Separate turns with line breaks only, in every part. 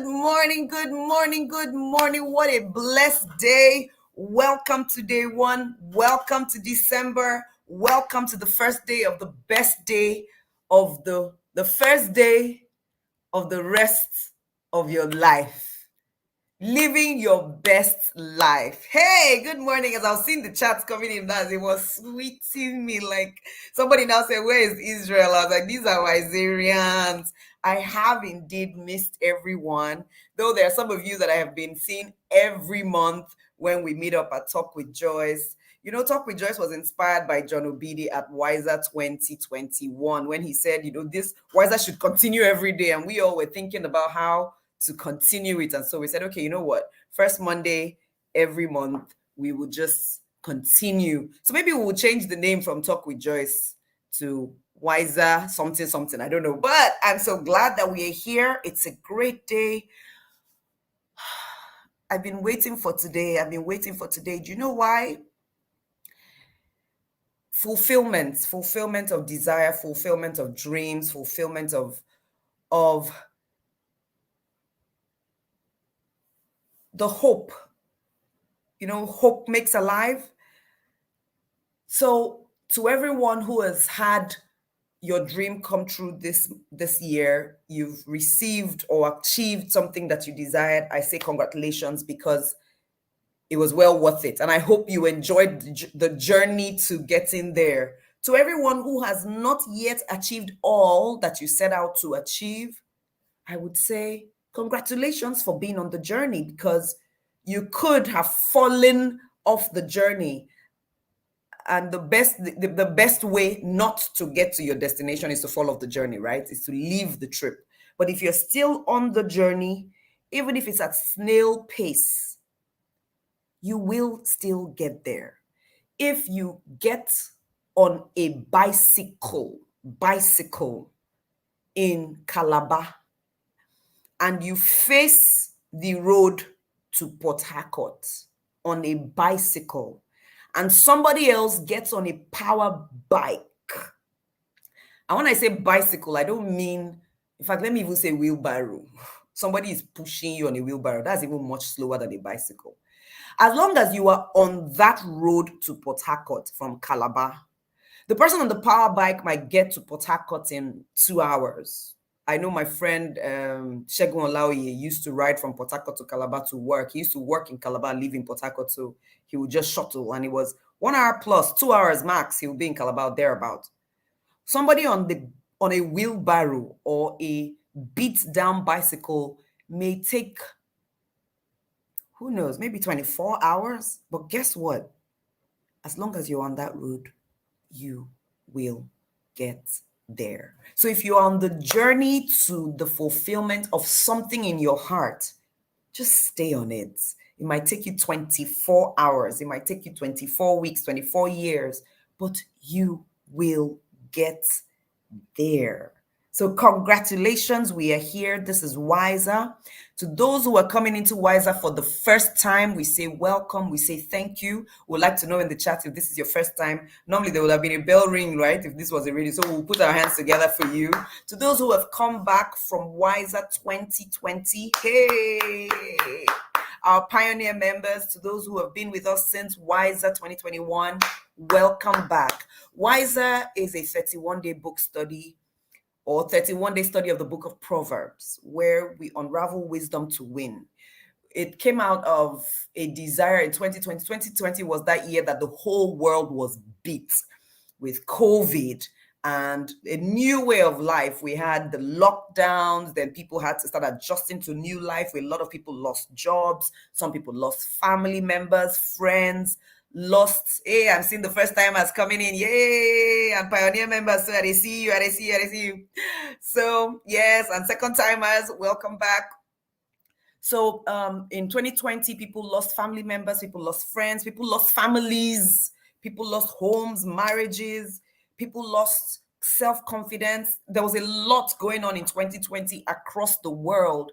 morning, good morning, good morning. What a blessed day. Welcome to day one. Welcome to December. Welcome to the first day of the best day of the first day of the rest of your life. Living your best life. Hey, good morning. As I was seeing the chats coming in, as it was sweeting me. Like somebody now said, "Where is Israel?" I was like, "These are WISERians." I have indeed missed everyone, though there are some of you that I have been seeing every month when we meet up at Talk with Joyce. You know, Talk with Joyce was inspired by John Obidi at WISER 2021 when he said, this WISER should continue every day. And we all were thinking about how to continue it. And so we said, okay, you know what? First Monday every month, we will just continue. So maybe we will change the name from Talk with Joyce to WISER something. I don't know. But I'm so glad that we are here. It's a great day. I've been waiting for today. Do you know why? Fulfillment of desire, fulfillment of dreams, fulfillment of the hope. Hope makes alive. So to everyone who has had your dream come true this year, you've received or achieved something that you desired, I say congratulations, because it was well worth it. And I hope you enjoyed the journey to getting there. To everyone who has not yet achieved all that you set out to achieve, I would say congratulations for being on the journey, because you could have fallen off the journey. And the best way not to get to your destination is to fall off the journey, right? Is to leave the trip. But if you're still on the journey, even if it's at snail pace, you will still get there. If you get on a bicycle in Calabar and you face the road to Port Harcourt on a bicycle, and somebody else gets on a power bike. And when I say bicycle, I don't mean, in fact, let me even say wheelbarrow. Somebody is pushing you on a wheelbarrow. That's even much slower than a bicycle. As long as you are on that road to Port Harcourt from Calabar, the person on the power bike might get to Port Harcourt in 2 hours. I know my friend Chaiiii Olaoye used to ride from Port Harcourt to Calabar to work. He used to work in Calabar, live in Port Harcourt, so he would just shuttle, and it was 1 hour plus, 2 hours max. He would be in Calabar thereabout. Somebody on a wheelbarrow or a beat down bicycle may take, who knows, maybe 24 hours. But guess what? As long as you're on that road, you will get there. So if you're on the journey to the fulfillment of something in your heart, just stay on it. It might take you 24 hours. It might take you 24 weeks, 24 years, but you will get there. So congratulations, we are here. This is WISER. To those who are coming into WISER for the first time, we say welcome, we say thank you. We'd like to know in the chat if this is your first time. Normally there would have been a bell ring, right, if this was a radio. So we'll put our hands together for you. To those who have come back from WISER 2020, hey! Our pioneer members, to those who have been with us since WISER 2021, welcome back. WISER is a 31-day book study or 31-day study of the book of Proverbs, where we unravel wisdom to win. It came out of a desire in 2020. 2020 was that year that the whole world was beat with COVID and a new way of life. We had the lockdowns, then people had to start adjusting to new life. A lot of people lost jobs. Some people lost family members, friends, lost. Hey, I'm seeing the first timers coming in. Yay! And pioneer members. So I see you. So yes, and second timers, welcome back. So in 2020, people lost family members, people lost friends, people lost families, people lost homes, marriages, people lost self-confidence. There was a lot going on in 2020 across the world.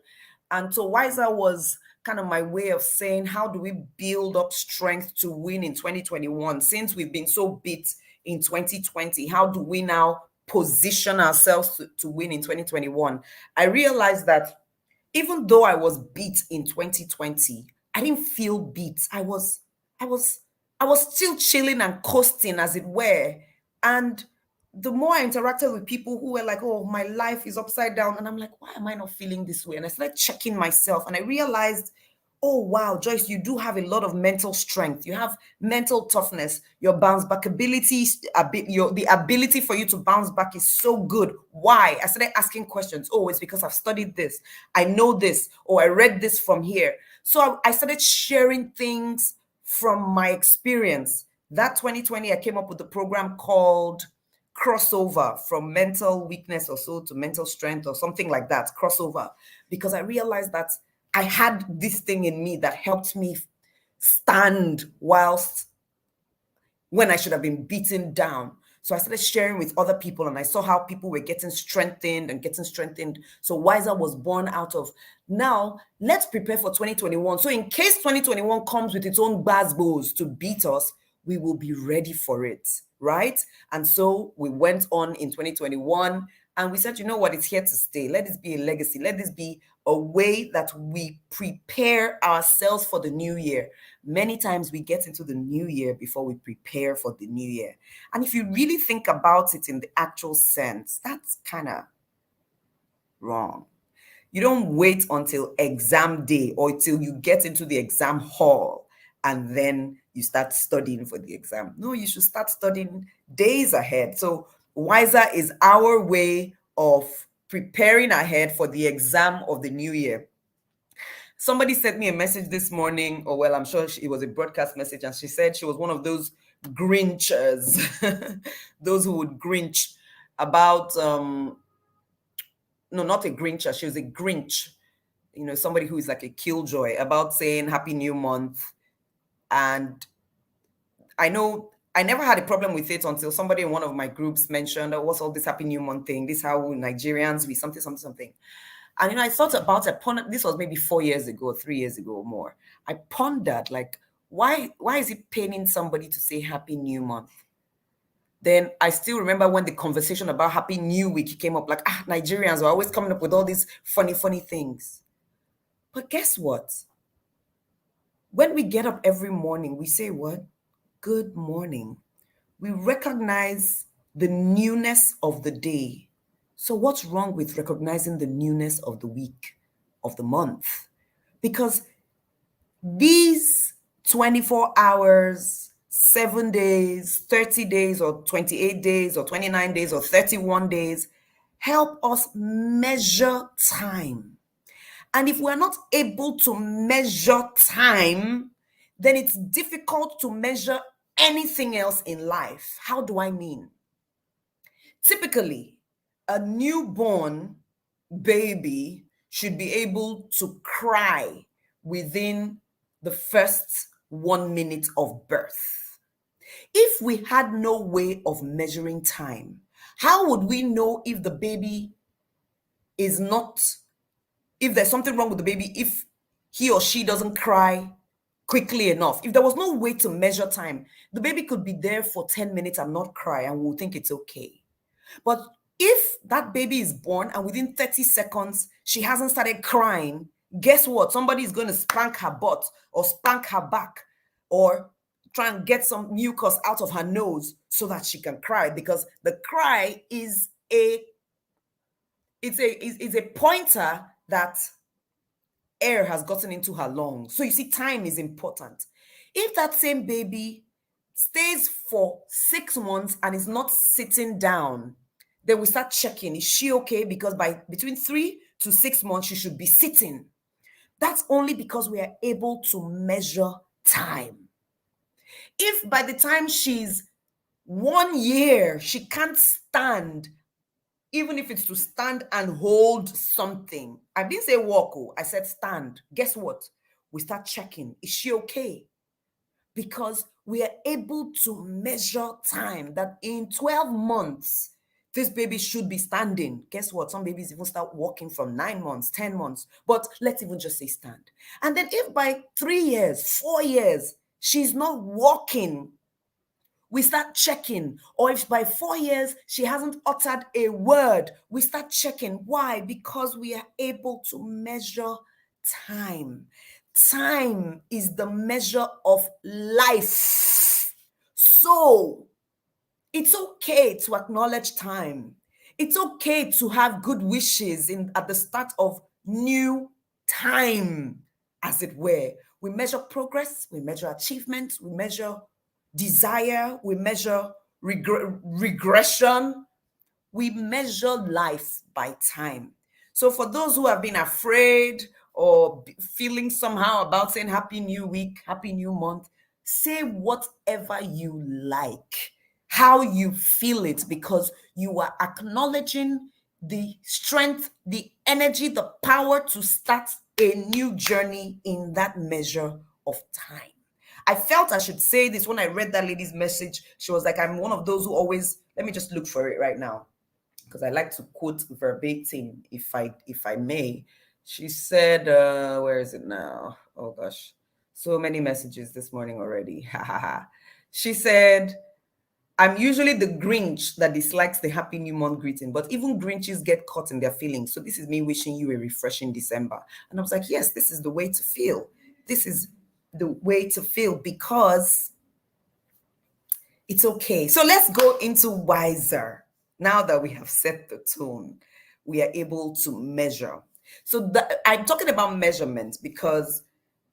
And so WISER was kind of my way of saying, how do we build up strength to win in 2021? Since we've been so beat in 2020, how do we now position ourselves to win in 2021? I realized that Even though I was beat in 2020, I didn't feel beat. I was I was still chilling and coasting, as it were. And the more I interacted with people who were like, oh, my life is upside down, and I'm like, why am I not feeling this way? And I started checking myself, and I realized, oh wow, Joyce, you do have a lot of mental strength. You have mental toughness. Your bounce back ability, the ability for you to bounce back is so good. Why? I started asking questions. Oh, it's because I've studied this. I know this, or I read this from here. So I started sharing things from my experience. That 2020, I came up with a program called Crossover, from mental weakness or so to mental strength or something like that. Crossover, because I realized that I had this thing in me that helped me stand whilst when I should have been beaten down. So I started sharing with other people, and I saw how people were getting strengthened and getting strengthened. So WISER was born out of, now let's prepare for 2021. So in case 2021 comes with its own basbos to beat us, we will be ready for it, right? And so we went on in 2021, and we said, you know what, it's here to stay. Let this be a legacy. Let this be a way that we prepare ourselves for the new year. Many times we get into the new year before we prepare for the new year. And if you really think about it in the actual sense, that's kind of wrong. You don't wait until exam day or till you get into the exam hall and then you start studying for the exam. No, you should start studying days ahead. So WISER is our way of preparing ahead for the exam of the new year. Somebody sent me a message this morning, or well, I'm sure it was a broadcast message, and she said she was one of those Grinchers, those who would Grinch about, no, not a Grincher, she was a Grinch, somebody who is like a killjoy about saying Happy New Month. And I know I never had a problem with it until somebody in one of my groups mentioned, oh, what's all this Happy New Month thing? This how Nigerians, we something, something, something. And I thought about it. This was maybe 4 years ago, 3 years ago or more. I pondered, like, why is it paining somebody to say Happy New Month? Then I still remember when the conversation about Happy New Week came up, like, Nigerians are always coming up with all these funny, funny things. But guess what? When we get up every morning, we say what? Good morning. We recognize the newness of the day. So what's wrong with recognizing the newness of the week, of the month? Because these 24 hours, 7 days, 30 days, or 28 days, or 29 days, or 31 days help us measure time. And if we're not able to measure time, then it's difficult to measure anything else in life. How do I mean? Typically, a newborn baby should be able to cry within the first 1 minute of birth. If we had no way of measuring time, how would we know if the baby is not, if there's something wrong with the baby, if he or she doesn't cry quickly enough? If there was no way to measure time, the baby could be there for 10 minutes and not cry, and we'll think it's okay. But if that baby is born and within 30 seconds she hasn't started crying, guess what? Somebody is going to spank her butt or spank her back or try and get some mucus out of her nose so that she can cry, because the cry is a pointer that air has gotten into her lungs. So you see, time is important. If that same baby stays for 6 months and is not sitting down, then we start checking, is she okay? Because between 3 to 6 months, she should be sitting. That's only because we are able to measure time. If by the time she's 1 year, she can't stand, even if it's to stand and hold something. I didn't say walk, I said stand. Guess what? We start checking, is she okay? Because we are able to measure time, that in 12 months, this baby should be standing. Guess what? Some babies even start walking from 9 months, 10 months. But let's even just say stand. And then if by 3 years, 4 years, she's not walking, we start checking. Or if by 4 years she hasn't uttered a word, we start checking. Why? Because we are able to measure time. Time is the measure of life. So it's okay to acknowledge time. It's okay to have good wishes at the start of new time, as it were. We measure progress, we measure achievement, we measure desire, we measure regression, we measure life by time. So for those who have been afraid or feeling somehow about saying Happy New Week, Happy New Month, say whatever you like, how you feel it, because you are acknowledging the strength, the energy, the power to start a new journey in that measure of time. I felt I should say this when I read that lady's message. She was like, I'm one of those who always, let me just look for it right now, because I like to quote verbatim if I may. She said, where is it now? Oh gosh, so many messages this morning already. She said, I'm usually the Grinch that dislikes the Happy New Month greeting, but even Grinches get caught in their feelings. So this is me wishing you a refreshing December. And I was like, yes, this is the way to feel. This is the way to feel, because it's okay. So let's go into WISER. Now that we have set the tone, we are able to measure. So I'm talking about measurement because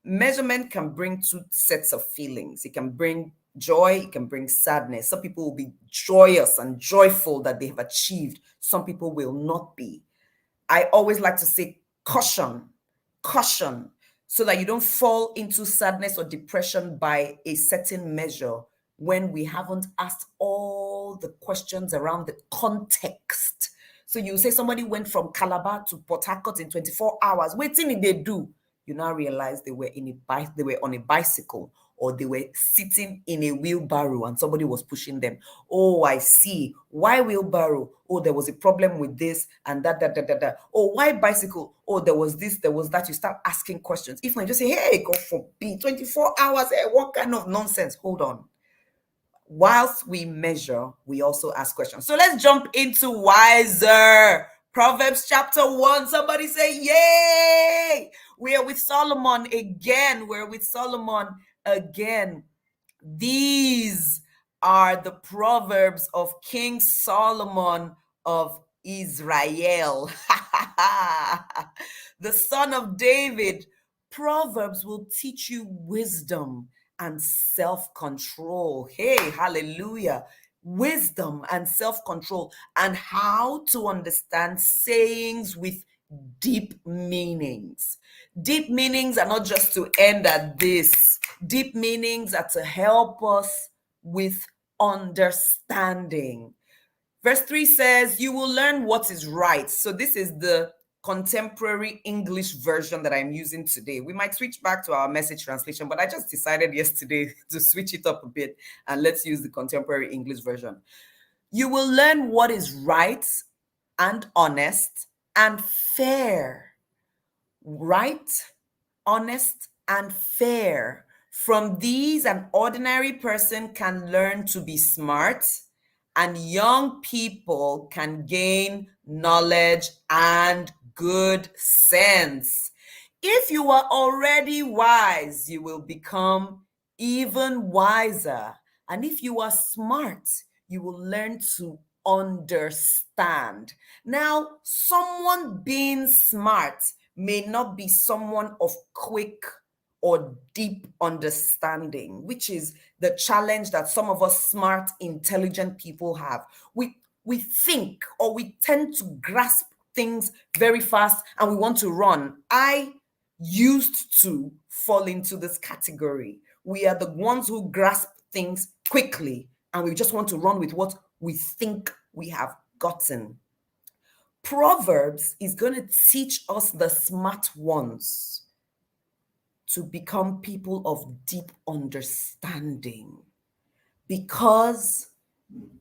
measurement can bring two sets of feelings. It can bring joy, it can bring sadness. Some people will be joyous and joyful that they have achieved. Some people will not be. I always like to say caution, caution, so that you don't fall into sadness or depression by a certain measure when we haven't asked all the questions around the context. So you say somebody went from Calabar to Port Harcourt in 24 hours. What did they do? You now realize they were they were on a bicycle, or they were sitting in a wheelbarrow and somebody was pushing them. Oh, I see. Why wheelbarrow? Oh, there was a problem with this and that. Oh, why bicycle? Oh, there was this, there was that. You start asking questions. If I just say, hey, God forbid, 24 hours, hey, what kind of nonsense? Hold on. Whilst we measure, we also ask questions. So let's jump into WISER. Proverbs chapter 1. Somebody say, yay! We are with Solomon again. We're with Solomon again. These are the Proverbs of King Solomon of Israel. The son of David. Proverbs will teach you wisdom and self-control. Hey, hallelujah. Wisdom and self-control, and how to understand sayings with deep meanings. Deep meanings are not just to end at this. Deep meanings are to help us with understanding. Verse 3 says, you will learn what is right. So this is the contemporary English version that I'm using today. We might switch back to our message translation, but I just decided yesterday to switch it up a bit and let's use the contemporary English version. You will learn what is right and honest and fair. Right, honest, and fair. From these, an ordinary person can learn to be smart, and young people can gain knowledge and good sense. If you are already wise, you will become even wiser. And if you are smart, you will learn to understand. Now, someone being smart may not be someone of quick or deep understanding, which is the challenge that some of us smart, intelligent people have. We think, or we tend to grasp things very fast and we want to run. I used to fall into this category. We are the ones who grasp things quickly and we just want to run with what we think we have gotten. Proverbs is going to teach us, the smart ones, to become people of deep understanding. Because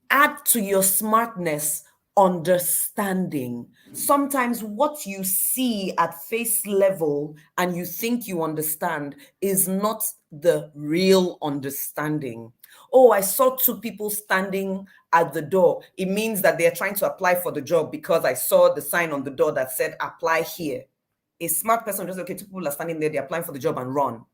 add to your smartness understanding. Sometimes what you see at face level and you think you understand is not the real understanding. Oh, I saw two people standing at the door. It means that they're trying to apply for the job because I saw the sign on the door that said apply here. A smart person just, okay, two people are standing there, they're applying for the job and run.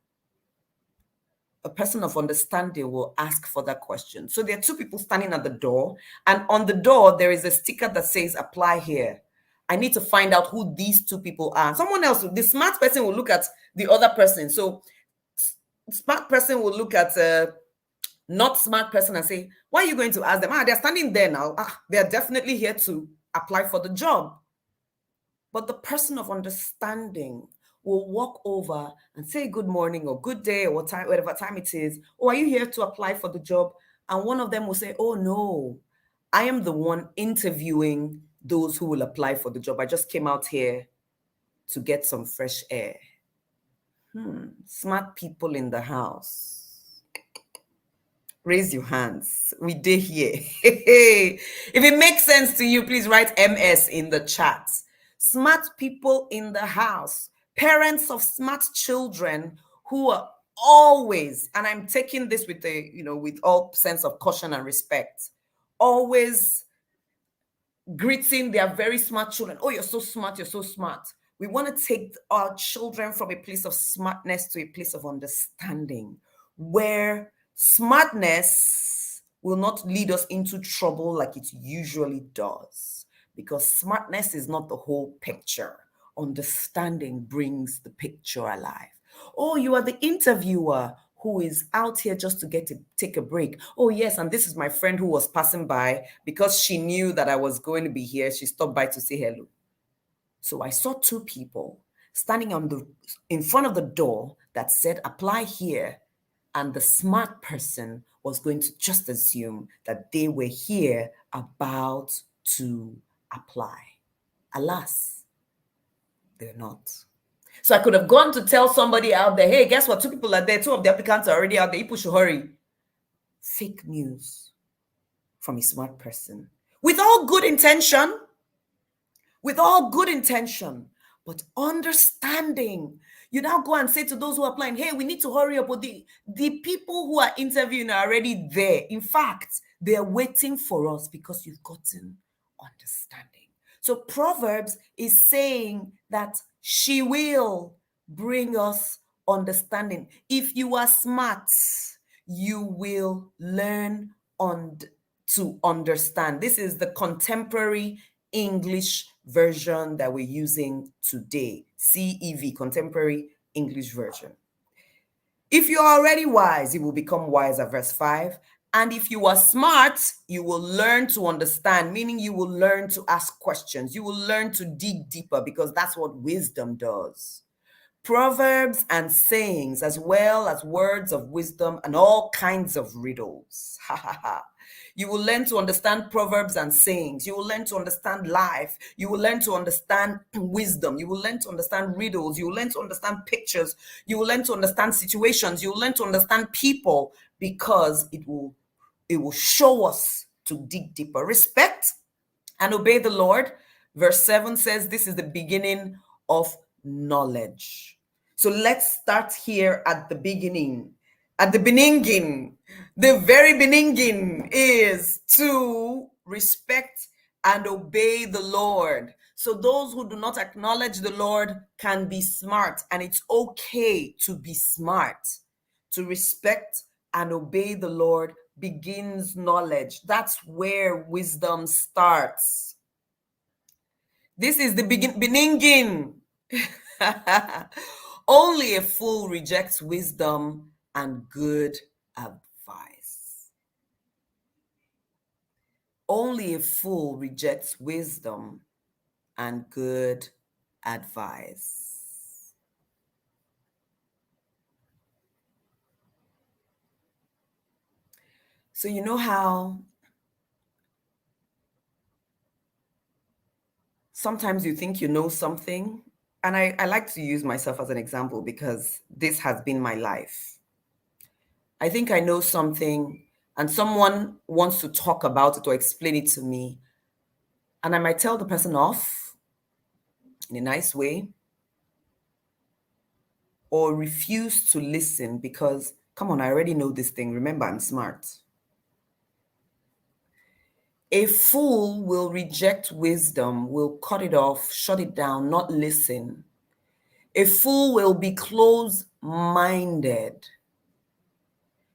A person of understanding will ask for that question. So there are two people standing at the door, and on the door, there is a sticker that says apply here. I need to find out who these two people are. Someone else, the smart person will look at the other person. So smart person will look at not smart person and say, why are you going to ask them? They're standing there now. They're definitely here to apply for the job. But the person of understanding will walk over and say good morning or good day or what time, whatever time it is. Oh, are you here to apply for the job? And one of them will say, oh no, I am the one interviewing those who will apply for the job. I just came out here to get some fresh air. Smart people in the house. Raise your hands. We did here. If it makes sense to you, please write MS in the chat. Smart people in the house. Parents of smart children who are always, and I'm taking this with with all sense of caution and respect, always greeting their very smart children. Oh, you're so smart, you're so smart. We want to take our children from a place of smartness to a place of understanding, where smartness will not lead us into trouble like it usually does, because smartness is not the whole picture. Understanding brings the picture alive. Oh, you are the interviewer who is out here just to take a break. Oh, yes, and this is my friend who was passing by. Because she knew that I was going to be here, she stopped by to say hello. So I saw two people standing in front of the door that said apply here, and the smart person was going to just assume that they were here about to apply. Alas, they're not. So I could have gone to tell somebody out there, hey, guess what? Two people are there. Two of the applicants are already out there. People should hurry. Fake news from a smart person. With all good intention. With all good intention. But understanding. You now go and say to those who are applying, hey, we need to hurry up. But the people who are interviewing are already there. In fact, they are waiting for us because you've gotten understanding. So Proverbs is saying that she will bring us understanding. If you are smart, you will learn to understand. This is the contemporary English version that we're using today. CEV, Contemporary English Version. If you're already wise, you will become wiser, verse 5. And if you are smart, you will learn to understand, meaning you will learn to ask questions. You will learn to dig deeper, because that's what wisdom does. Proverbs and sayings, as well as words of wisdom and all kinds of riddles. You will learn to understand proverbs and sayings. You will learn to understand life. You will learn to understand wisdom. You will learn to understand riddles. You will learn to understand pictures. You will learn to understand situations. You will learn to understand people, because it will show us to dig deeper. Respect and obey the Lord. Verse 7 says this is the beginning of knowledge. So let's start here at the beginning. At the beginning, the very beginning is to respect and obey the Lord. So those who do not acknowledge the Lord can be smart, and it's okay to be smart. To respect and obey the Lord begins knowledge. That's where wisdom starts. This is the beginning. Only a fool rejects wisdom and good advice. Only a fool rejects wisdom and good advice. So you know how sometimes you think you know something, and I like to use myself as an example because this has been my life. I think I know something, and someone wants to talk about it or explain it to me, and I might tell the person off in a nice way, or refuse to listen because, come on, I already know this thing. Remember, I'm smart. A fool will reject wisdom, will cut it off, shut it down, not listen. A fool will be close-minded.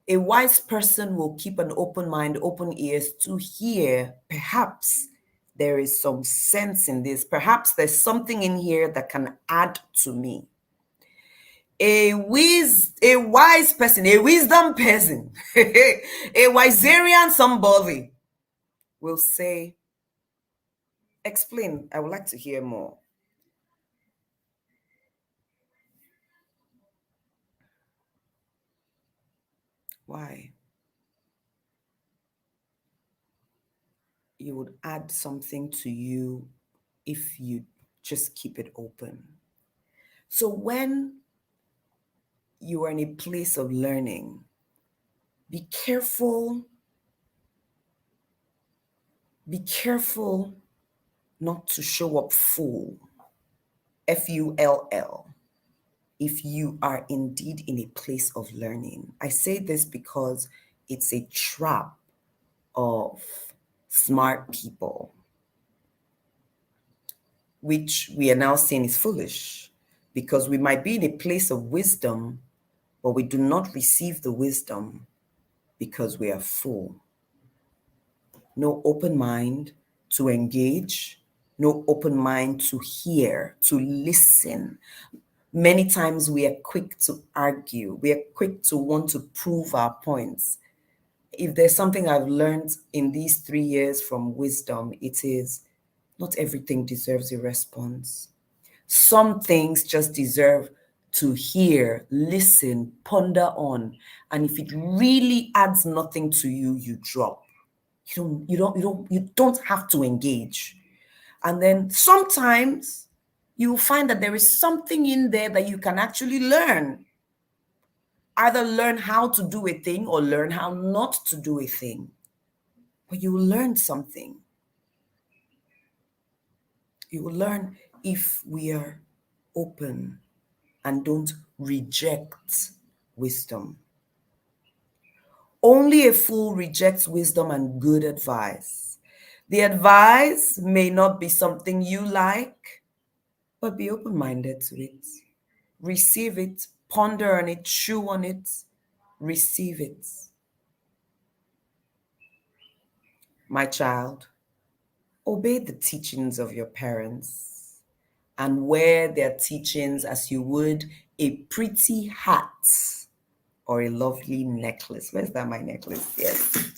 A wise person will keep an open mind, open ears to hear. Perhaps there is some sense in this. Perhaps there's something in here that can add to me. A wise person, a wisdom person, a WISERian somebody will say, explain, I would like to hear more. Why? You would add something to you if you just keep it open. So when you are in a place of learning, be careful. Be careful not to show up full, Full, if you are indeed in a place of learning. I say this because it's a trap of smart people, which we are now saying is foolish, because we might be in a place of wisdom, but we do not receive the wisdom because we are full. No open mind to engage, no open mind to hear, to listen. Many times we are quick to argue, we are quick to want to prove our points. If there's something I've learned in these 3 years from wisdom, it is not everything deserves a response. Some things just deserve to hear, listen, ponder on. And if it really adds nothing to you, you drop. You don't have to engage. And then sometimes you'll find that there is something in there that you can actually learn. Either learn how to do a thing or learn how not to do a thing. But you will learn something. You will learn if we are open and don't reject wisdom. Only a fool rejects wisdom and good advice. The advice may not be something you like, but be open-minded to it. Receive it, ponder on it, chew on it, receive it. My child, obey the teachings of your parents and wear their teachings as you would a pretty hat or a lovely necklace. Where's that, my necklace? Yes.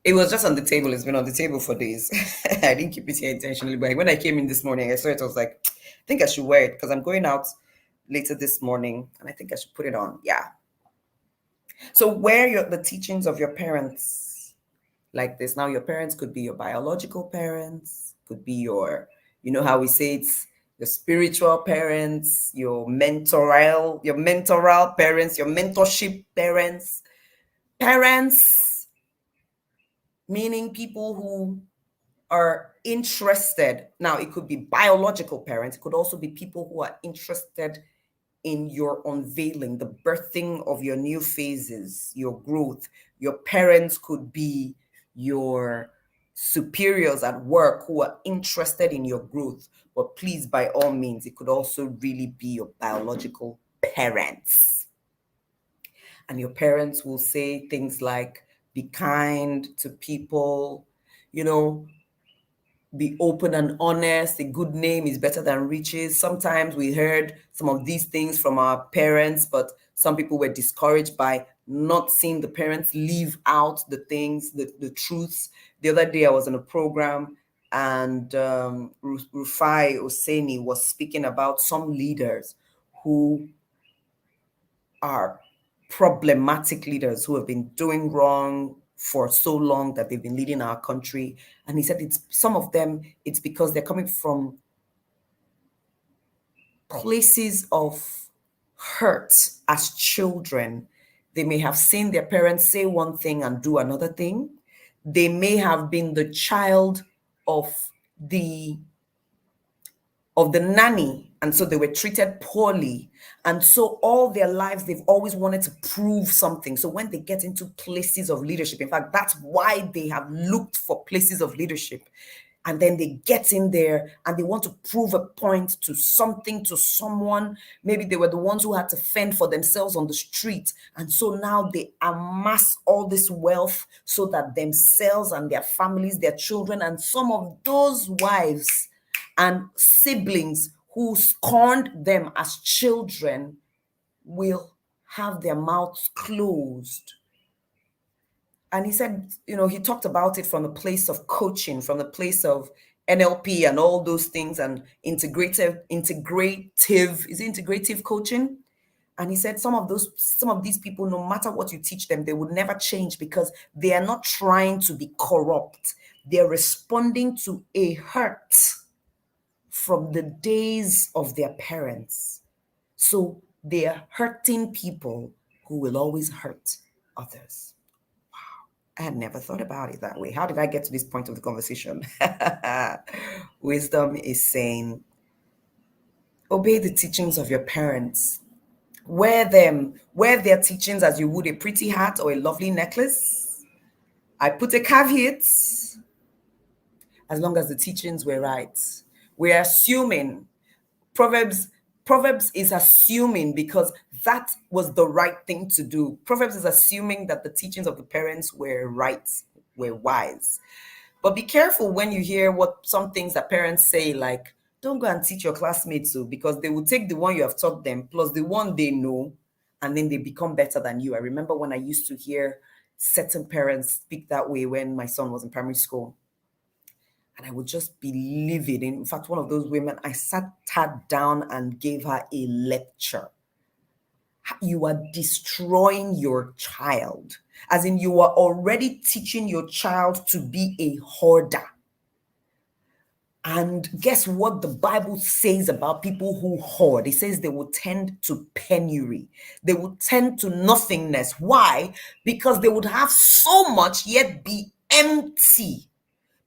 It was just on the table. It's been on the table for days. I didn't keep it here intentionally, but when I came in this morning, I saw it. I was like, I think I should wear it because I'm going out later this morning and I think I should put it on. Yeah. So wear the teachings of your parents like this. Now, your parents could be your biological parents, could be your, you know how we say it's your spiritual parents, your mentoral parents, your mentorship parents. Parents, meaning people who are interested. Now, it could be biological parents. It could also be people who are interested in your unveiling, the birthing of your new phases, your growth. Your parents could be your superiors at work who are interested in your growth. But please, by all means, it could also really be your biological parents. And your parents will say things like, be kind to people, be open and honest. A good name is better than riches. Sometimes we heard some of these things from our parents, but some people were discouraged by not seeing the parents live out the things, the truths. The other day I was in a program and Rufai Oseni was speaking about some leaders who are problematic leaders who have been doing wrong for so long that they've been leading our country. And he said some of them, it's because they're coming from places of hurt as children. They may have seen their parents say one thing and do another thing. They may have been the child of the nanny, And so they were treated poorly. And so all their lives, they've always wanted to prove something. So when they get into places of leadership, in fact, that's why they have looked for places of leadership. And then they get in there and they want to prove a point to something, to someone. Maybe they were the ones who had to fend for themselves on the street. And so now they amass all this wealth so that themselves and their families, their children, and some of those wives and siblings who scorned them as children will have their mouths closed. And he said, he talked about it from the place of coaching, from the place of NLP and all those things, and integrative, is it integrative coaching? And he said some of these people, no matter what you teach them, they would never change because they are not trying to be corrupt. They're responding to a hurt from the days of their parents. So they are hurting people who will always hurt others. I had never thought about it that way. How did I get to this point of the conversation? Wisdom is saying, obey the teachings of your parents. Wear their teachings as you would a pretty hat or a lovely necklace. I put a caveat, as long as the teachings were right. We're assuming Proverbs is assuming because that was the right thing to do. Proverbs is assuming that the teachings of the parents were right, were wise. But be careful when you hear what some things that parents say, like, don't go and teach your classmates so, because they will take the one you have taught them plus the one they know, and then they become better than you. I remember when I used to hear certain parents speak that way when my son was in primary school. And I would just be livid. In fact, one of those women, I sat her down and gave her a lecture. You are destroying your child. As in, you are already teaching your child to be a hoarder. And guess what the Bible says about people who hoard? It says they will tend to penury. They will tend to nothingness. Why? Because they would have so much yet be empty.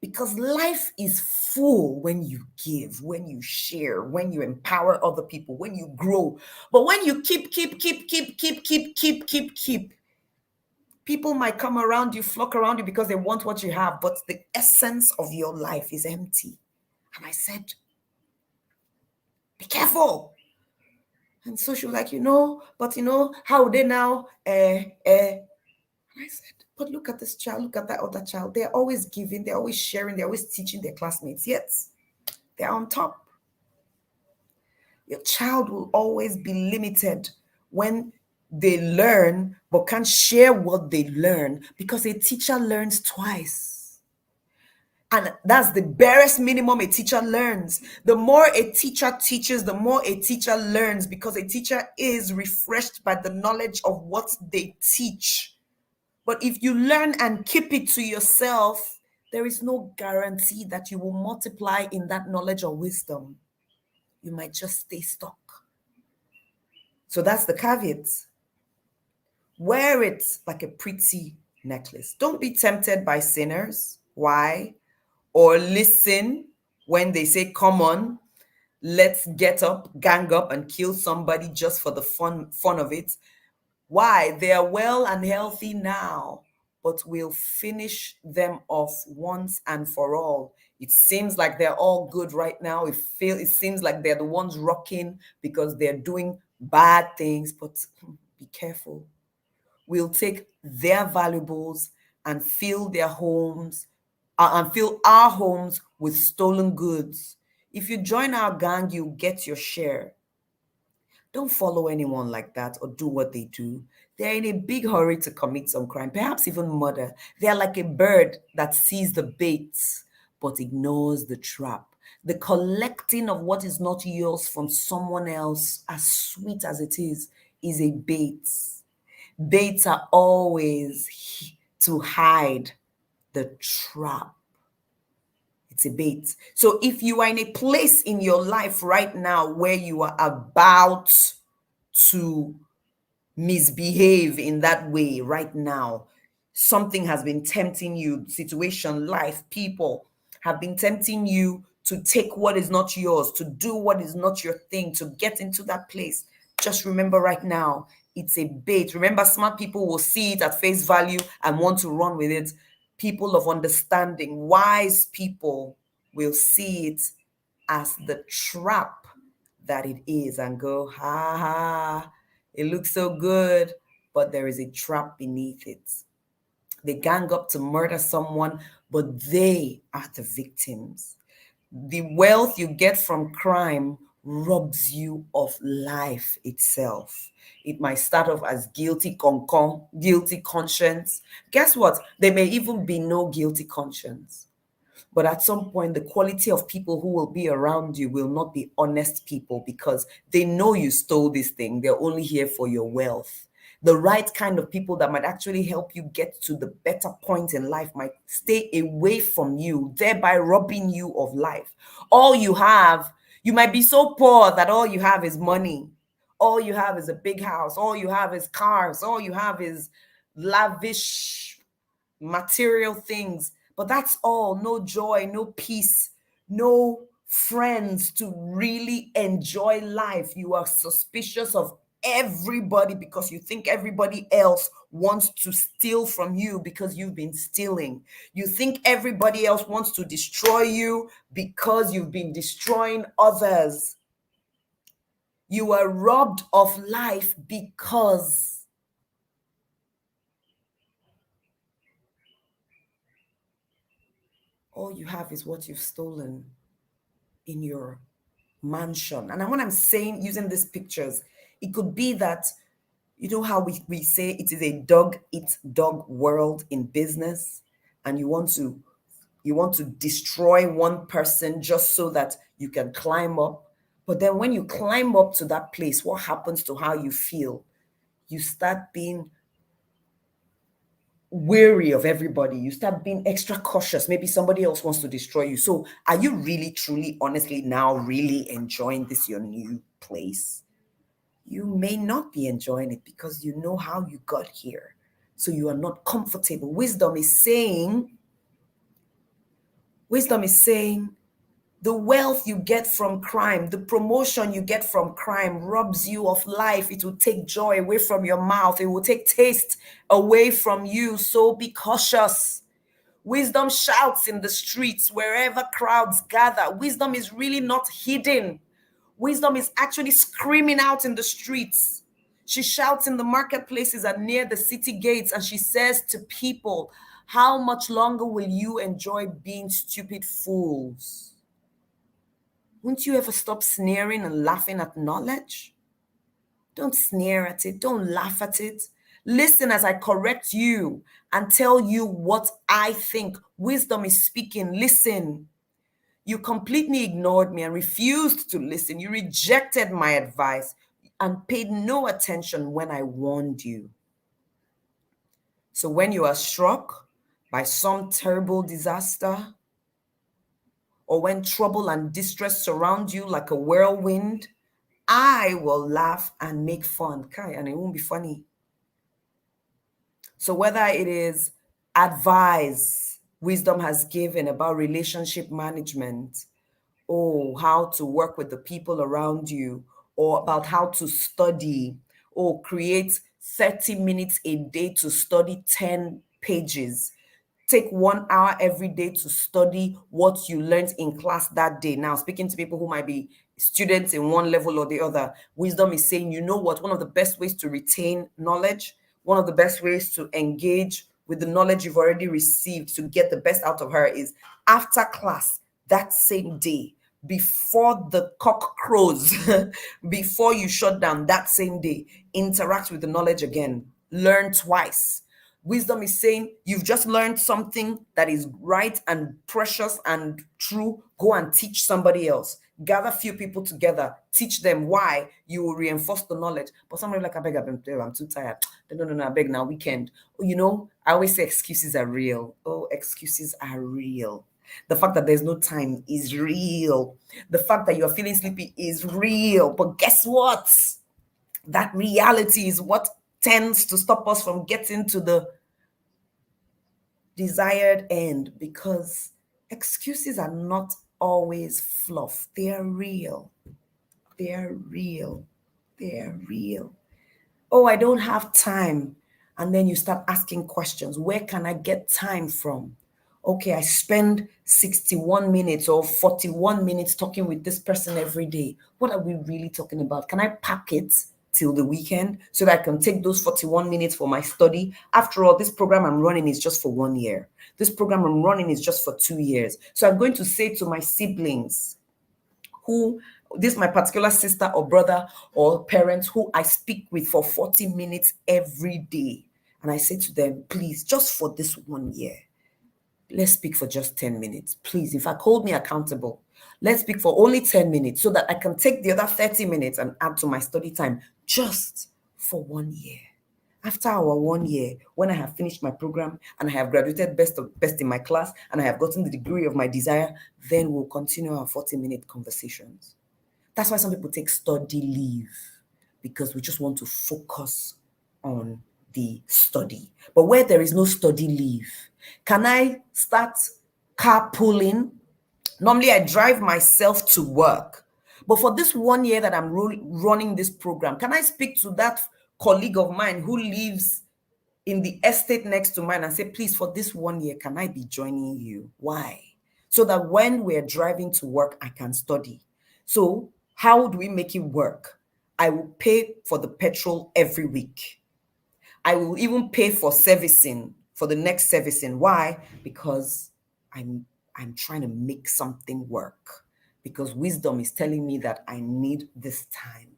Because life is full when you give, when you share, when you empower other people, when you grow. But when you keep, people might come around you, flock around you because they want what you have, but the essence of your life is empty. And I said, be careful. And so she was like, but how would they now? And I said, but look at this child, look at that other child. They're always giving, they're always sharing, they're always teaching their classmates. Yet they're on top. Your child will always be limited when they learn but can't share what they learn, because a teacher learns twice. And that's the barest minimum a teacher learns. The more a teacher teaches, the more a teacher learns, because a teacher is refreshed by the knowledge of what they teach. But if you learn and keep it to yourself, there is no guarantee that you will multiply in that knowledge or wisdom. You might just stay stuck. So that's the caveat. Wear it like a pretty necklace. Don't be tempted by sinners. Why? Or listen when they say, come on, let's get up, gang up and kill somebody just for the fun of it. Why? They are well and healthy now, but we'll finish them off once and for all. It seems like they're all good right now. It seems like they're the ones rocking because they're doing bad things, but be careful. We'll take their valuables and fill their homes and fill our homes with stolen goods. If you join our gang, you'll get your share. Don't follow anyone like that or do what they do. They're in a big hurry to commit some crime, perhaps even murder. They're like a bird that sees the bait but ignores the trap. The collecting of what is not yours from someone else, as sweet as it is a bait. Baits are always to hide the trap. It's a bait. So if you are in a place in your life right now where you are about to misbehave in that way right now, something has been tempting you, situation, life, people have been tempting you to take what is not yours, to do what is not your thing, to get into that place. Just remember right now, it's a bait. Remember, smart people will see it at face value and want to run with it. People of understanding, wise people will see it as the trap that it is and go, ha ha, it looks so good, but there is a trap beneath it. They gang up to murder someone, but they are the victims. The wealth you get from crime robs you of life itself. It might start off as guilty concon, guilty conscience. Guess what? There may even be no guilty conscience. But at some point, the quality of people who will be around you will not be honest people because they know you stole this thing. They're only here for your wealth. The right kind of people that might actually help you get to the better point in life might stay away from you, thereby robbing you of life. All you have, you might be so poor that all you have is money. All you have is a big house. All you have is cars. All you have is lavish material things. But that's all. No joy, no peace, no friends to really enjoy life. You are suspicious of everybody because you think everybody else wants to steal from you because you've been stealing. You think everybody else wants to destroy you because you've been destroying others. You are robbed of life because all you have is what you've stolen in your mansion. And when I'm saying using these pictures, it could be that, you know how we say it is a dog eat dog world in business, and you want to destroy one person just so that you can climb up. But then when you climb up to that place, what happens to how you feel? You start being wary of everybody. You start being extra cautious. Maybe somebody else wants to destroy you. So are you really, truly, honestly now really enjoying this, your new place? You may not be enjoying it because you know how you got here. So you are not comfortable. Wisdom is saying, the wealth you get from crime, the promotion you get from crime robs you of life. It will take joy away from your mouth. It will take taste away from you. So be cautious. Wisdom shouts in the streets wherever crowds gather. Wisdom is really not hidden. Wisdom is actually screaming out in the streets. She shouts in the marketplaces and near the city gates, and she says to people, how much longer will you enjoy being stupid fools? Won't you ever stop sneering and laughing at knowledge? Don't sneer at it. Don't laugh at it. Listen as I correct you and tell you what I think. Wisdom is speaking. Listen. You completely ignored me and refused to listen. You rejected my advice and paid no attention when I warned you. So when you are struck by some terrible disaster, or when trouble and distress surround you like a whirlwind, I will laugh and make fun. Kai, and it won't be funny. So whether it is advice wisdom has given about relationship management, or how to work with the people around you, or about how to study, or create 30 minutes a day to study 10 pages. Take 1 hour every day to study what you learned in class that day. Now, speaking to people who might be students in one level or the other, wisdom is saying, you know what? One of the best ways to retain knowledge, one of the best ways to engage with the knowledge you've already received to get the best out of her is after class that same day, before the cock crows, before you shut down that same day, interact with the knowledge again. Learn twice. Wisdom is saying you've just learned something that is right and precious and true. Go and teach somebody else. Gather few people together. Teach them why. You will reinforce the knowledge. But somebody like, I beg, I'm too tired. No, I beg now, weekend. Oh, I always say excuses are real. Oh, excuses are real. The fact that there's no time is real. The fact that you're feeling sleepy is real. But guess what? That reality is what tends to stop us from getting to the desired end, because excuses are not always fluff. They're real. They're real. They're real. Oh, I don't have time. And then you start asking questions. Where can I get time from? Okay, I spend 61 minutes or 41 minutes talking with this person every day. What are we really talking about? Can I pack it till the weekend so that I can take those 41 minutes for my study? After all, this program I'm running is just for 1 year. This program I'm running is just for 2 years. So I'm going to say to my siblings, who this my particular sister or brother or parents who I speak with for 40 minutes every day. And I say to them, please, just for this 1 year, let's speak for just 10 minutes. Please, in fact, hold me accountable. Let's speak for only 10 minutes so that I can take the other 30 minutes and add to my study time just for 1 year. After our 1 year, when I have finished my program and I have graduated best in my class and I have gotten the degree of my desire, then we'll continue our 40-minute conversations. That's why some people take study leave, because we just want to focus on the study. But where there is no study leave, can I start carpooling? Normally, I drive myself to work. But for this 1 year that I'm running this program, can I speak to that colleague of mine who lives in the estate next to mine and say, please, for this 1 year, can I be joining you? Why? So that when we're driving to work, I can study. So how do we make it work? I will pay for the petrol every week. I will even pay for servicing, for the next servicing. Why? Because I'm trying to make something work. Because wisdom is telling me that I need this time.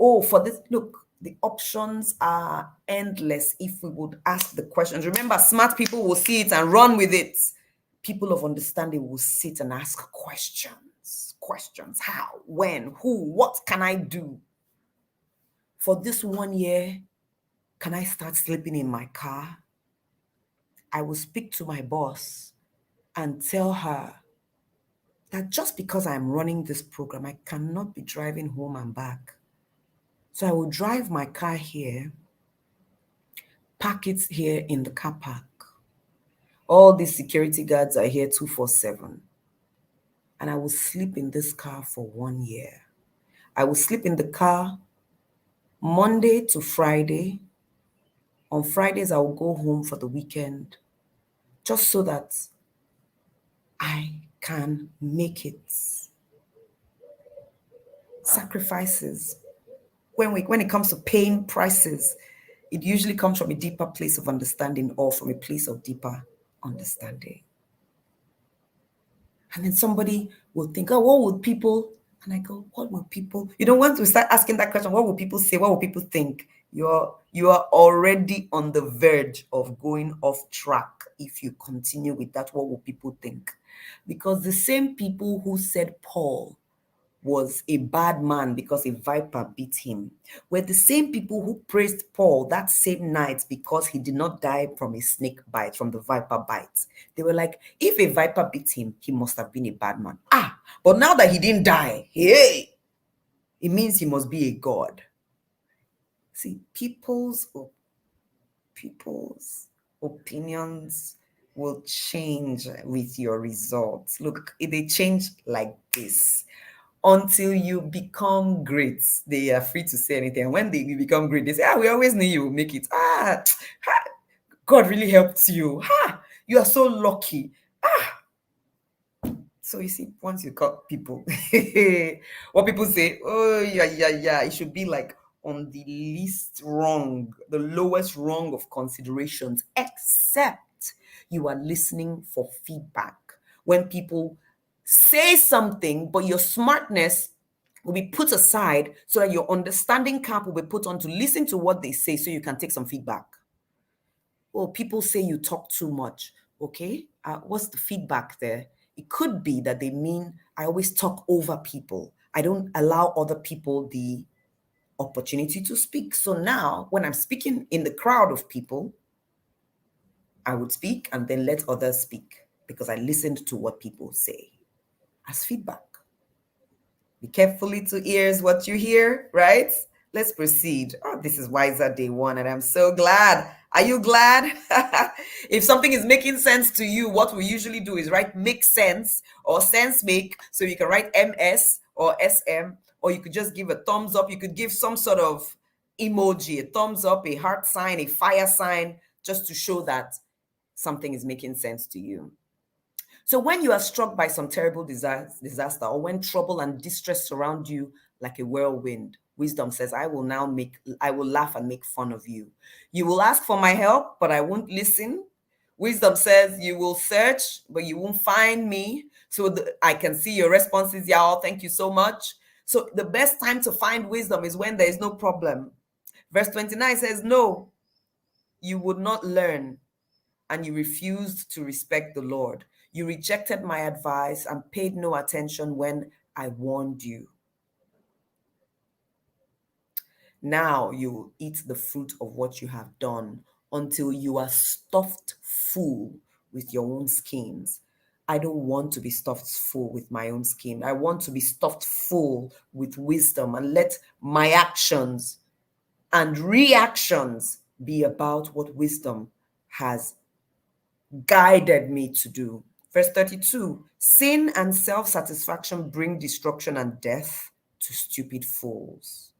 Oh, for this, look, the options are endless if we would ask the questions. Remember, smart people will see it and run with it. People of understanding will sit and ask questions. Questions. How? When? Who? What can I do? For this 1 year, can I start sleeping in my car? I will speak to my boss and tell her that just because I'm running this program, I cannot be driving home and back. So I will drive my car here, park it here in the car park. All these security guards are here 247. And I will sleep in this car for 1 year. I will sleep in the car Monday to Friday. On Fridays, I will go home for the weekend, just so that I can make it. Sacrifices. When it comes to paying prices, it usually comes from a deeper place of understanding or from a place of deeper understanding. And then somebody will think, oh, what would people? And I go, what will people? You don't want to start asking that question. What will people say? What will people think? You are already on the verge of going off track if you continue with that. What will people think? Because the same people who said Paul was a bad man because a viper beat him were the same people who praised Paul that same night because he did not die from a snake bite, from the viper bite. They were like, if a viper beat him, he must have been a bad man. But now that he didn't die, hey, it means he must be a god. See, people's opinions will change with your results. Look, they change like this. Until you become great, they are free to say anything. And when you become great, they say, we always knew you would make it. God really helped you. You are so lucky. So you see, once you cut people, what people say, oh, yeah, it should be like on the least rung, the lowest rung of considerations, except you are listening for feedback. When people say something, but your smartness will be put aside so that your understanding cap will be put on to listen to what they say so you can take some feedback. Oh, people say you talk too much. Okay, what's the feedback there? It could be that they mean I always talk over people. I don't allow other people the opportunity to speak. So now when I'm speaking in the crowd of people, I would speak and then let others speak because I listened to what people say as feedback. Be carefully to ears what you hear, right? Let's proceed. Oh, this is Wiser Day 1, and I'm so glad Are you glad? If something is making sense to you, what we usually do is write make sense or sense make. So you can write MS or SM, or you could just give a thumbs up. You could give some sort of emoji, a thumbs up, a heart sign, a fire sign, just to show that something is making sense to you. So when you are struck by some terrible disaster, or when trouble and distress surround you like a whirlwind, wisdom says, I will laugh and make fun of you. You will ask for my help, but I won't listen. Wisdom says, you will search, but you won't find me. So I can see your responses. Yeah, oh, thank you so much. So the best time to find wisdom is when there is no problem. Verse 29 says, no, you would not learn, and you refused to respect the Lord. You rejected my advice and paid no attention when I warned you. Now you will eat the fruit of what you have done until you are stuffed full with your own schemes. I don't want to be stuffed full with my own scheme. I want to be stuffed full with wisdom, and let my actions and reactions be about what wisdom has guided me to do. Verse 32, sin and self-satisfaction bring destruction and death to stupid fools.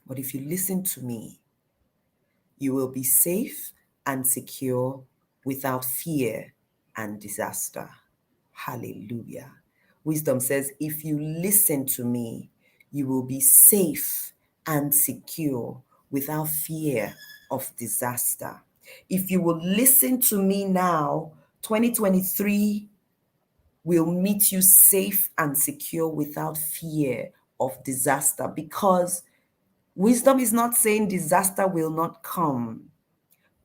But if you listen to me, you will be safe and secure without fear and disaster. Hallelujah. Wisdom says, if you listen to me, you will be safe and secure without fear of disaster. If you will listen to me now, 2023 will meet you safe and secure without fear of disaster, because wisdom is not saying disaster will not come,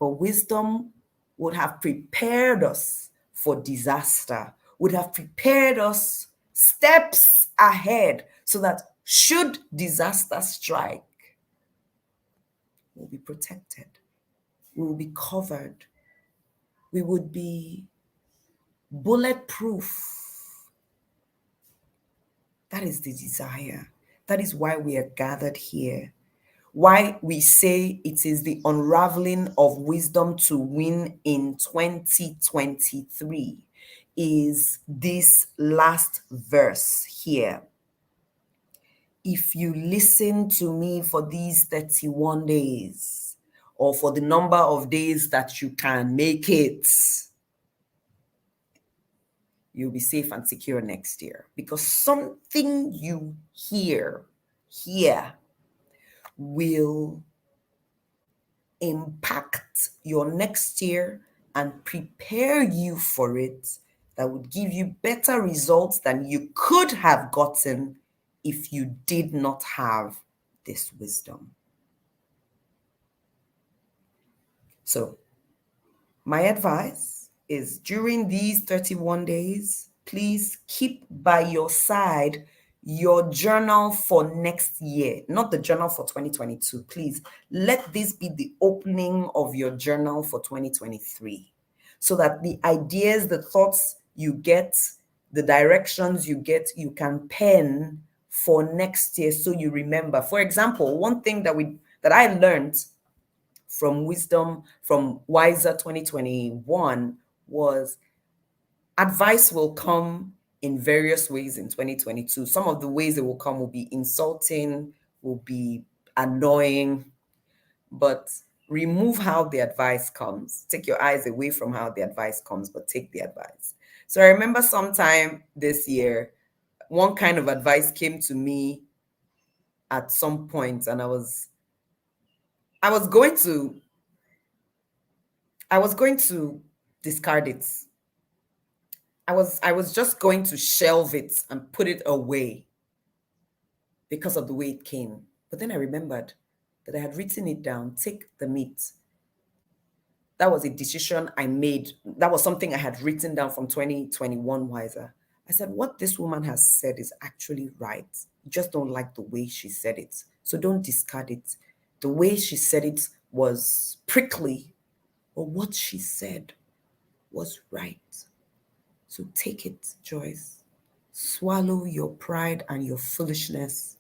but wisdom would have prepared us for disaster, would have prepared us steps ahead, so that should disaster strike, we'll be protected, we will be covered, we would be bulletproof. That is the desire. That is why we are gathered here. Why we say it is the unraveling of wisdom to win in 2023 is this last verse here. If you listen to me for these 31 days, or for the number of days that you can make it, you'll be safe and secure next year, because something you hear here will impact your next year and prepare you for it, that would give you better results than you could have gotten if you did not have this wisdom. So my advice is, during these 31 days, please keep by your side your journal for next year, not the journal for 2022. Please let this be the opening of your journal for 2023, so that the ideas, the thoughts you get, the directions you get, you can pen for next year, so you remember. For example, one thing that I learned from wisdom, from WISER 2021, was advice will come in various ways in 2022. Some of the ways it will come will be insulting, will be annoying, but remove how the advice comes. Take your eyes away from how the advice comes, but take the advice. So I remember sometime this year, one kind of advice came to me at some point, and I was going to discard it. I was just going to shelve it and put it away because of the way it came. But then I remembered that I had written it down, take the meat. That was a decision I made. That was something I had written down from 2021 WISER. I said, what this woman has said is actually right. You just don't like the way she said it. So don't discard it. The way she said it was prickly, but what she said was right. So take it, Joyce. Swallow your pride and your foolishness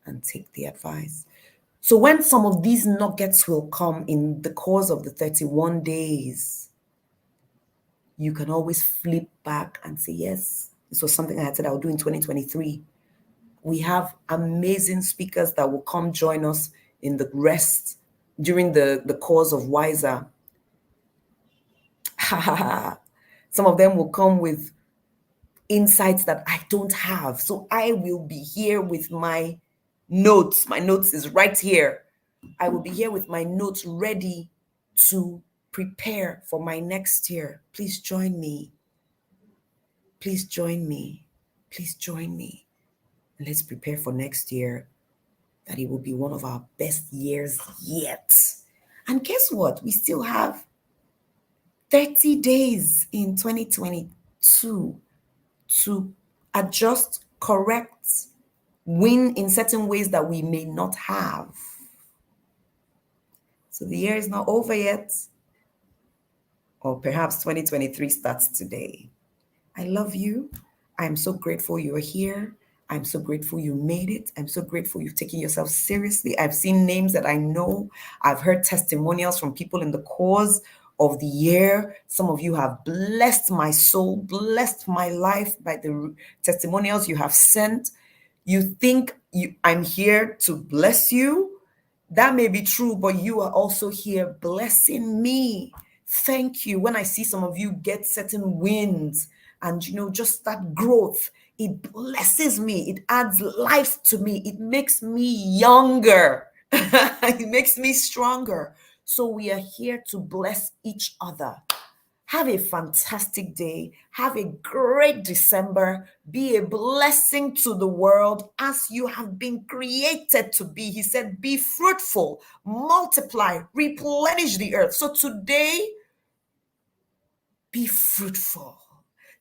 and take the advice. So when some of these nuggets will come in the course of the 31 days, you can always flip back and say, yes, this was something I had said I would do in 2023. We have amazing speakers that will come join us in the rest during the course of WISER. Some of them will come with insights that I don't have. So I will be here with my notes. My notes is right here. I will be here with my notes ready to prepare for my next year. Please join me. Please join me. Please join me. And let's prepare for next year, that it will be one of our best years yet. And guess what? We still have 30 days in 2022 to adjust, correct, win in certain ways that we may not have. So the year is not over yet, or perhaps 2023 starts today. I love you. I'm so grateful you're here. I'm so grateful you made it. I'm so grateful you've taken yourself seriously. I've seen names that I know. I've heard testimonials from people in the course of the year. Some of you have blessed my soul, blessed my life by the testimonials you have sent. You think I'm here to bless you. That may be true, but you are also here blessing me. Thank you. When I see some of you get certain wins and, just that growth, it blesses me. It adds life to me. It makes me younger. It makes me stronger. So we are here to bless each other. Have a fantastic day. Have a great December. Be a blessing to the world as you have been created to be. He said, be fruitful, multiply, replenish the earth. So today, be fruitful.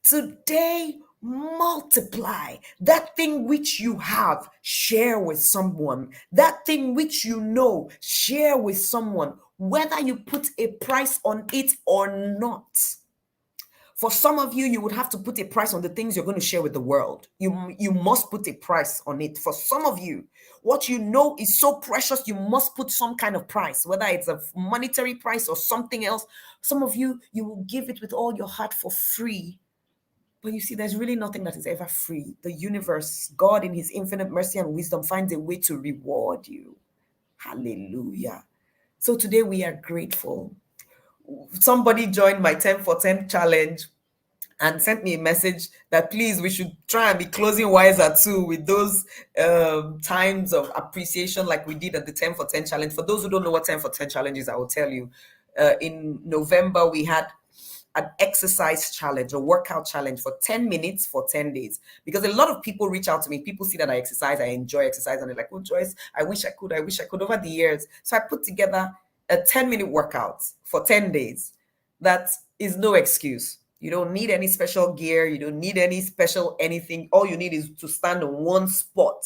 Today, multiply. That thing which you have, share with someone. That thing which you know, share with someone, whether you put a price on it or not. For some of you, you would have to put a price on the things you're going to share with the world. You must put a price on it. For some of you, what you know is so precious, you must put some kind of price, whether it's a monetary price or something else. Some of you, you will give it with all your heart for free. But you see, there's really nothing that is ever free. The universe, God in his infinite mercy and wisdom finds a way to reward you. Hallelujah. So today we are grateful. Somebody joined my 10 for 10 challenge and sent me a message that please, we should try and be closing WISER too with those times of appreciation like we did at the 10 for 10 challenge. For those who don't know what 10 for 10 challenge is, I will tell you. In November, we had an exercise challenge, a workout challenge for 10 minutes for 10 days. Because a lot of people reach out to me. People see that I exercise, I enjoy exercise, and they're like, oh, Joyce, I wish I could over the years. So I put together a 10-minute workout for 10 days. That is no excuse. You don't need any special gear. You don't need any special anything. All you need is to stand on one spot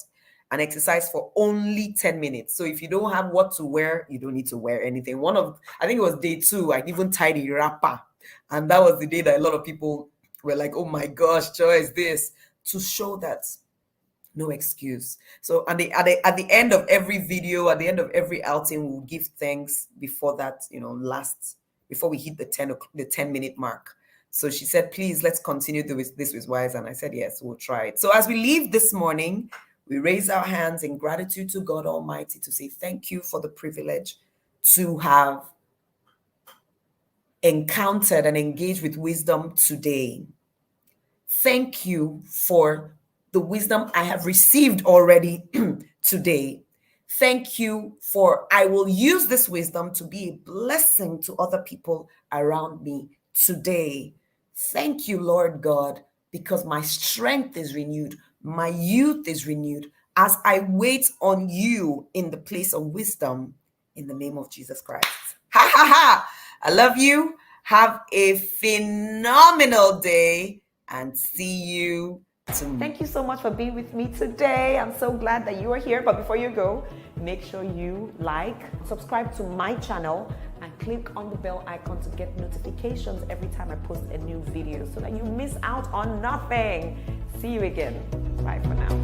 and exercise for only 10 minutes. So if you don't have what to wear, you don't need to wear anything. I think it was day 2, I even tied a wrapper. And that was the day that a lot of people were like, oh my gosh, Joyce, this, to show that no excuse. So at the end of every video, at the end of every outing, we'll give thanks before that, before we hit the 10-minute mark. So she said, please, let's continue this with WISER. And I said, yes, we'll try it. So as we leave this morning, we raise our hands in gratitude to God Almighty to say thank you for the privilege to have encountered and engaged with wisdom today. Thank you for the wisdom I have received already today. Thank you for, I will use this wisdom to be a blessing to other people around me today. Thank you, Lord God, because my strength is renewed, my youth is renewed as I wait on you in the place of wisdom in the name of Jesus Christ. Ha ha ha! I love you. Have a phenomenal day and see you tomorrow. Thank you so much for being with me today. I'm so glad that you are here. But before you go, make sure you subscribe to my channel, and click on the bell icon to get notifications every time I post a new video so that you miss out on nothing. See you again. Bye for now.